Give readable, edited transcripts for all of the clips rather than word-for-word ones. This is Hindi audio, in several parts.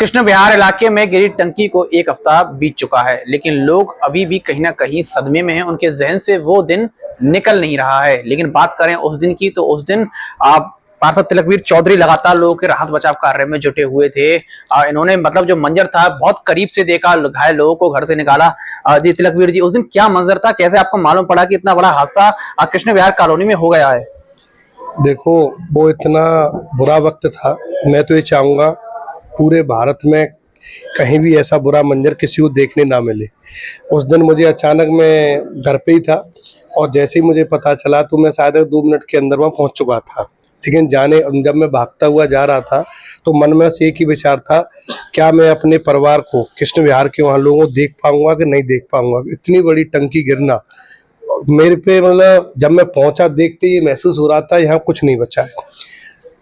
कृष्ण विहार इलाके में गिरी टंकी को एक हफ्ता बीत चुका है, लेकिन लोग अभी भी कहीं ना कहीं सदमे में हैं। उनके जहन से वो दिन निकल नहीं रहा है। लेकिन बात करें उस दिन की, तो उस दिन आप पार्षद तिलकवीर चौधरी लगातार लोगों के राहत बचाव कार्य में जुटे हुए थे। इन्होंने मतलब जो मंजर था बहुत करीब से देखा, घायल लोगों को घर से निकाला। जी तिलकवीर जी, उस दिन क्या मंजर था, कैसे आपको मालूम पड़ा कि इतना बड़ा हादसा कृष्ण विहार कॉलोनी में हो गया है? देखो, वो इतना बुरा वक्त था। मैं तो ये चाहूँगा पूरे भारत में कहीं भी ऐसा बुरा मंजर किसी को देखने ना मिले। उस दिन मुझे अचानक, मैं घर पे ही था और जैसे ही मुझे पता चला तो मैं शायद 2 मिनट के अंदर वहाँ पहुँच चुका था। लेकिन जब मैं भागता हुआ जा रहा था तो मन में से एक ही विचार था, क्या मैं अपने परिवार को, कृष्ण विहार के वहाँ लोगों को देख पाऊंगा कि नहीं देख पाऊंगा। इतनी बड़ी टंकी गिरना मेरे पे, मतलब जब मैं पहुंचा देखते ही महसूस हो रहा था यहाँ कुछ नहीं बचा है।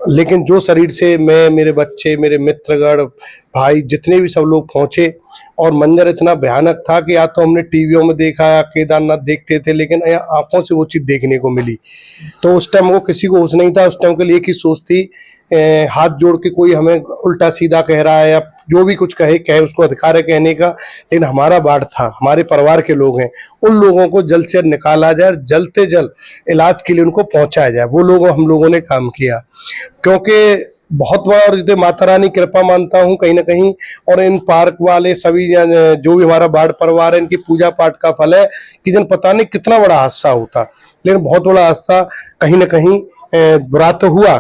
लेकिन जो शरीर से मैं, मेरे बच्चे, मेरे मित्रगण, भाई, जितने भी सब लोग पहुंचे और मंजर इतना भयानक था कि या तो हमने टीवियों में देखा या केदारनाथ देखते थे, लेकिन यहाँ आंखों से वो चीज देखने को मिली। तो उस टाइम वो किसी को होश नहीं था। उस टाइम के लिए एक ही सोच थी, हाथ जोड़ के कोई हमें उल्टा सीधा कह रहा है या जो भी कुछ कहे उसको अधिकार है कहने का। लेकिन हमारा वार्ड था, हमारे परिवार के लोग हैं, उन लोगों को जल्द से जल्द निकाला जाए और जल्द से जल्द इलाज के लिए उनको पहुंचाया जाए। वो लोग, हम लोगों ने काम किया, क्योंकि बहुत बार माता रानी कृपा मानता हूँ कहीं ना कहीं। और इन पार्क वाले सभी जो भी हमारा वार्ड परिवार है, इनकी पूजा पाठ का फल है कि जन पता नहीं कितना बड़ा हादसा होता। लेकिन बहुत बड़ा हादसा कहीं ना कहीं बुरा तो हुआ,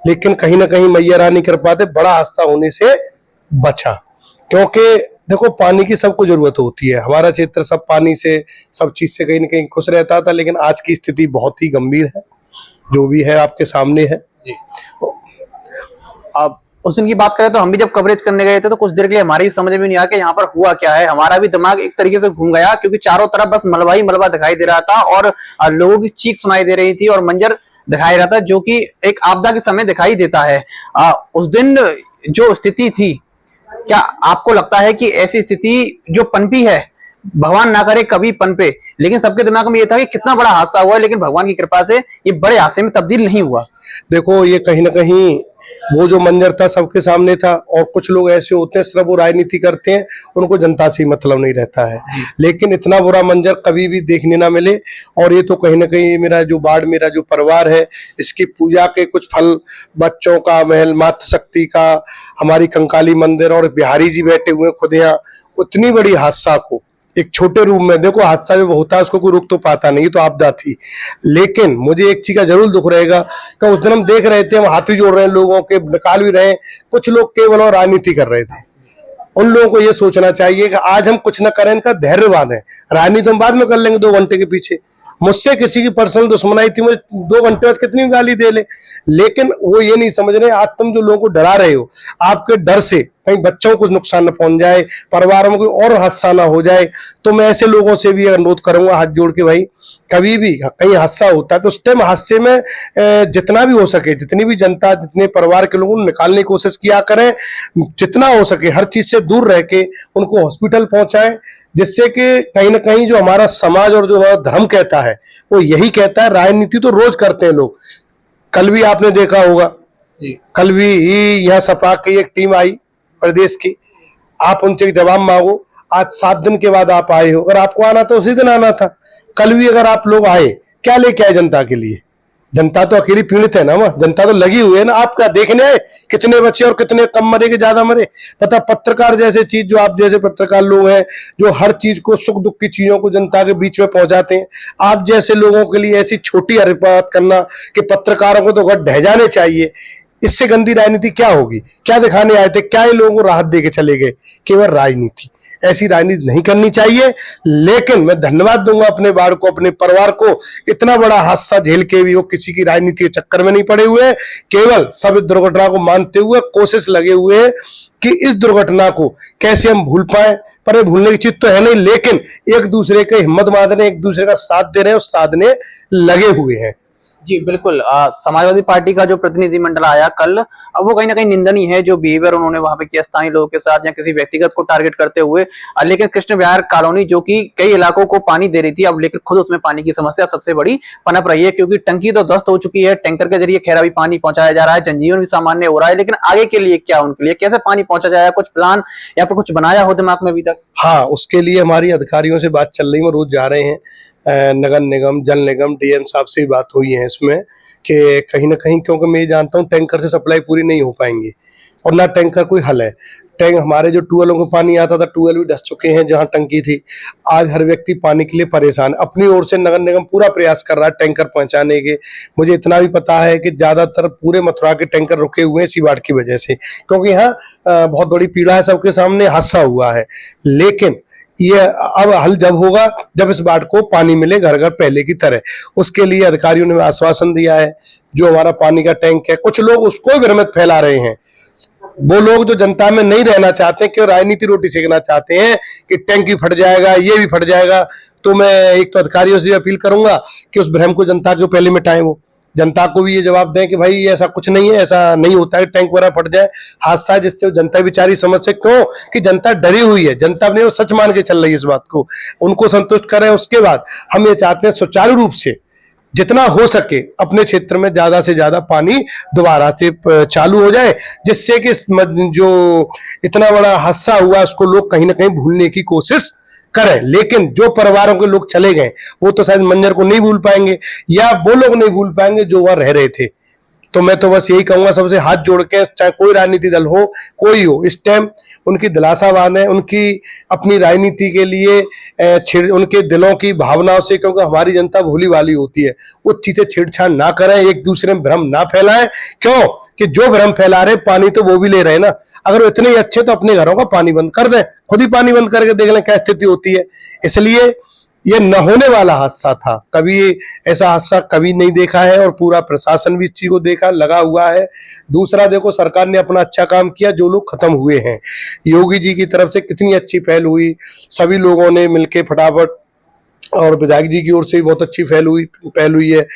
लेकिन कहीं ना कहीं मैया रानी कृपा से बड़ा हादसा होने से बचा। क्योंकि देखो, पानी की सबको जरूरत होती है। हमारा क्षेत्र सब पानी से, सब चीज से कहीं ना कहीं खुश रहता था। लेकिन आज की स्थिति बहुत ही गंभीर है, जो भी है आपके सामने है। अब उस दिन की बात करें तो हम भी जब कवरेज करने गए थे तो कुछ देर के लिए हमारी भी समझ में नहीं आया कि यहाँ पर हुआ क्या है। हमारा भी दिमाग एक तरीके से घूम गया, क्योंकि चारों तरफ बस मलबा ही मलबा दिखाई दे रहा था और लोगों की चीख सुनाई दे रही थी और मंजर दिखाई रहा था, जो कि एक आपदा के समय दिखाई देता है। उस दिन जो स्थिति थी, क्या आपको लगता है कि ऐसी स्थिति जो पनपी है, भगवान ना करे कभी पनपे, लेकिन सबके दिमाग में ये था कि कितना बड़ा हादसा हुआ, लेकिन भगवान की कृपा से ये बड़े हादसे में तब्दील नहीं हुआ। देखो, ये कहीं ना कहीं वो जो मंजर था सबके सामने था। और कुछ लोग ऐसे होते हैं, सिर्फ वो राजनीति करते हैं, उनको जनता से मतलब नहीं रहता है। लेकिन इतना बुरा मंजर कभी भी देखने ना मिले। और ये तो कहीं ना कहीं मेरा जो वार्ड, मेरा जो परिवार है, इसकी पूजा के कुछ फल, बच्चों का महल, मातृ शक्ति का, हमारी कंकाली मंदिर और बिहारी जी बैठे हुए खुद यहाँ, उतनी बड़ी हादसा को एक छोटे रूम में, देखो हादसा जो होता है उसको कोई रोक तो पाता नहीं, तो आपदा थी। लेकिन मुझे एक चीज का जरूर दुख रहेगा कि उस दिन हम देख रहे थे, हम हाथ भी जोड़ रहे हैं, लोगों के निकाल भी रहे हैं, कुछ लोग केवल और राजनीति कर रहे थे। उन लोगों को ये सोचना चाहिए कि आज हम कुछ न करें, इनका धैर्य बांधें। राजनीति हम बाद में कर लेंगे 2 घंटे के पीछे। मुझसे किसी की पर्सनल दुश्मनाई थी, मुझे 2 घंटे बाद कितनी गाली दे ले, लेकिन वो ये नहीं समझ रहे। आज तुम जो लोगों को डरा रहे हो, आपके डर से कहीं बच्चों को नुकसान न पहुंच जाए, परिवारों में कोई और हादसा ना हो जाए, तो मैं ऐसे लोगों से भी अनुरोध करूंगा हाथ जोड़ के, भाई कभी भी कहीं हादसा होता है तो उस टाइम हादसे में जितना भी हो सके, जितनी भी जनता, जितने परिवार के लोगों को निकालने की कोशिश किया करें, जितना हो सके हर चीज से दूर रह के उनको हॉस्पिटल पहुंचाएं। जिससे कि कहीं ना कहीं जो हमारा समाज और जो हमारा धर्म कहता है वो यही कहता है। राजनीति तो रोज करते हैं लोग। कल भी आपने देखा होगा, कल भी यहाँ सपा की एक टीम आई प्रदेश की, आप उनसे जवाब मांगो। आज 7 दिन के बाद आप आए हो, अगर आपको आना था उसी दिन आना था। कल भी अगर आप लोग आए, क्या लेके आए जनता के लिए? जनता तो अकेली पीड़ित है ना, वह जनता तो लगी हुई है ना। आप क्या देखने आए कितने बच्चे और कितने कम मरे कि ज्यादा मरे? पता, पत्रकार जैसे चीज, जो आप जैसे पत्रकार लोग हैं, जो हर चीज को, सुख दुख की चीजों को जनता के बीच में पहुंचाते हैं, आप जैसे लोगों के लिए ऐसी छोटी हरकत करना कि पत्रकारों को तो घर ढह जाने चाहिए, इससे गंदी राजनीति क्या होगी? क्या दिखाने आए थे? क्या ये लोगों को राहत दे के चले गए? केवल राजनीति। ऐसी राजनीति नहीं करनी चाहिए। लेकिन मैं धन्यवाद दूंगा अपने वार्ड को, अपने परिवार को, इतना बड़ा हादसा झेल के भी वो किसी की राजनीति के चक्कर में नहीं पड़े हुए, केवल सब दुर्घटना को मानते हुए कोशिश लगे हुए हैं कि इस दुर्घटना को कैसे हम भूल पाए। पर भूलने की चीज तो है नहीं, लेकिन एक दूसरे के हिम्मत बांधने, एक दूसरे का साथ दे रहे हैं और साधने लगे हुए हैं। जी बिल्कुल। समाजवादी पार्टी का जो प्रतिनिधिमंडल आया कल, अब वो कहीं ना कहीं निंदनीय है जो बिहेवियर उन्होंने वहां पे किया स्थानीय लोगों के साथ या किसी व्यक्तिगत को टारगेट करते हुए। लेकिन कृष्ण विहार कॉलोनी जो कि कई इलाकों को पानी दे रही थी, अब लेकिन खुद उसमें पानी की समस्या सबसे बड़ी पनप रही है, क्योंकि टंकी तो ध्वस्त हो चुकी है, टैंकर के जरिए खैर अभी पानी पहुंचाया जा रहा है, जनजीवन भी सामान्य हो रहा है, लेकिन आगे के लिए क्या, उनके लिए कैसे पानी पहुंचा जाएगा, कुछ प्लान या फिर कुछ बनाया हो दिमाग में अभी तक? हाँ, उसके लिए हमारी अधिकारियों से बात चल रही है, वो रोज जा रहे हैं। नगर निगम, जल निगम, डीएम साहब से भी बात हुई है इसमें कि कहीं ना कहीं, क्योंकि मैं ये जानता हूँ टैंकर से सप्लाई पूरी नहीं हो पाएंगी और ना टैंकर कोई हल है। टैंक हमारे जो ट्यूबवेलों को पानी आता था, ट्यूबवेल भी डस चुके हैं जहां टंकी थी। आज हर व्यक्ति पानी के लिए परेशान। अपनी ओर से नगर निगम पूरा प्रयास कर रहा है टैंकर पहुंचाने के। मुझे इतना भी पता है कि ज्यादातर पूरे मथुरा के टैंकर रुके हुए हैं इसी बाढ़ की वजह से, क्योंकि यहाँ बहुत बड़ी पीड़ा है, सबके सामने हादसा हुआ है। लेकिन ये अब हल जब होगा जब इस बाढ़ को पानी मिले घर घर पहले की तरह। उसके लिए अधिकारियों ने आश्वासन दिया है। जो हमारा पानी का टैंक है, कुछ लोग उसको भ्रमित फैला रहे हैं। वो लोग जो जनता में नहीं रहना चाहते, क्यों राजनीति रोटी सेकना चाहते हैं कि टैंक भी फट जाएगा, ये भी फट जाएगा। तो मैं एक तो अधिकारियों से अपील करूंगा कि उस भ्रम को जनता को पहले मिटाएं। वो जनता को भी ये जवाब दें कि भाई ऐसा कुछ नहीं है, ऐसा नहीं होता है टैंक वगैरह फट जाए, हादसा, जिससे जनता बेचारी समझ से, क्यों कि जनता डरी हुई है, जनता अपने सच मान के चल रही है इस बात को। उनको संतुष्ट करें। उसके बाद हम ये चाहते हैं सुचारू रूप से जितना हो सके अपने क्षेत्र में ज्यादा से ज्यादा पानी दोबारा से चालू हो जाए, जिससे कि जो इतना बड़ा हादसा हुआ उसको लोग कहीं ना कहीं भूलने की कोशिश करें। लेकिन जो परिवारों के लोग चले गए वो तो शायद मंजर को नहीं भूल पाएंगे, या वो लोग नहीं भूल पाएंगे जो वहां रह रहे थे। तो मैं तो बस यही कहूंगा सबसे हाथ जोड़ के, चाहे कोई राजनीति दल हो, कोई हो, इस टाइम उनकी दिलासावान है, उनकी अपनी राजनीति के लिए उनके दिलों की भावनाओं से, क्योंकि हमारी जनता भोली वाली होती है, वो चीजें छेड़छाड़ ना करें, एक दूसरे में भ्रम ना फैलाएं। क्यों कि जो भ्रम फैला रहे पानी तो वो भी ले रहे हैं ना। अगर वो इतने ही अच्छे तो अपने घरों का पानी बंद कर दें, खुद ही पानी बंद करके देख लें क्या स्थिति होती है। इसलिए ये न होने वाला हादसा था, कभी ऐसा हादसा कभी नहीं देखा है, और पूरा प्रशासन भी इस चीज को देखा लगा हुआ है। दूसरा देखो, सरकार ने अपना अच्छा काम किया, जो लोग खत्म हुए हैं, योगी जी की तरफ से कितनी अच्छी पहल हुई, सभी लोगों ने मिलके फटाफट, और विधायक जी की ओर से भी बहुत अच्छी पहल हुई है।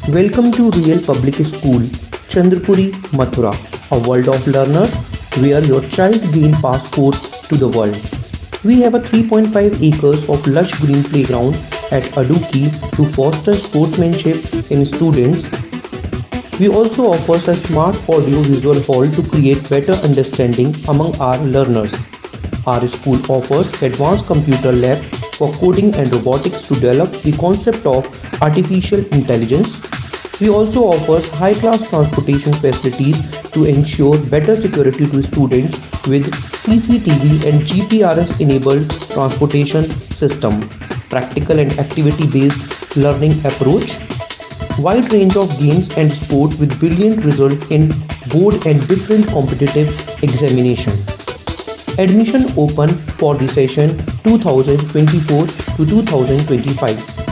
Welcome to Real Public School, Chandrapuri, Mathura, a world of learners where your child gain passport to the world. We have a 3.5 acres of lush green playground at Aduki to foster sportsmanship in students. We also offer a smart audio-visual hall to create better understanding among our learners. Our school offers advanced computer lab for coding and robotics to develop the concept of artificial intelligence. We also offer high-class transportation facilities to ensure better security to students with CCTV and GPRS-enabled transportation system, practical and activity-based learning approach, wide range of games and sport with brilliant result in board and different competitive examination. Admission open for the session 2024 to 2025.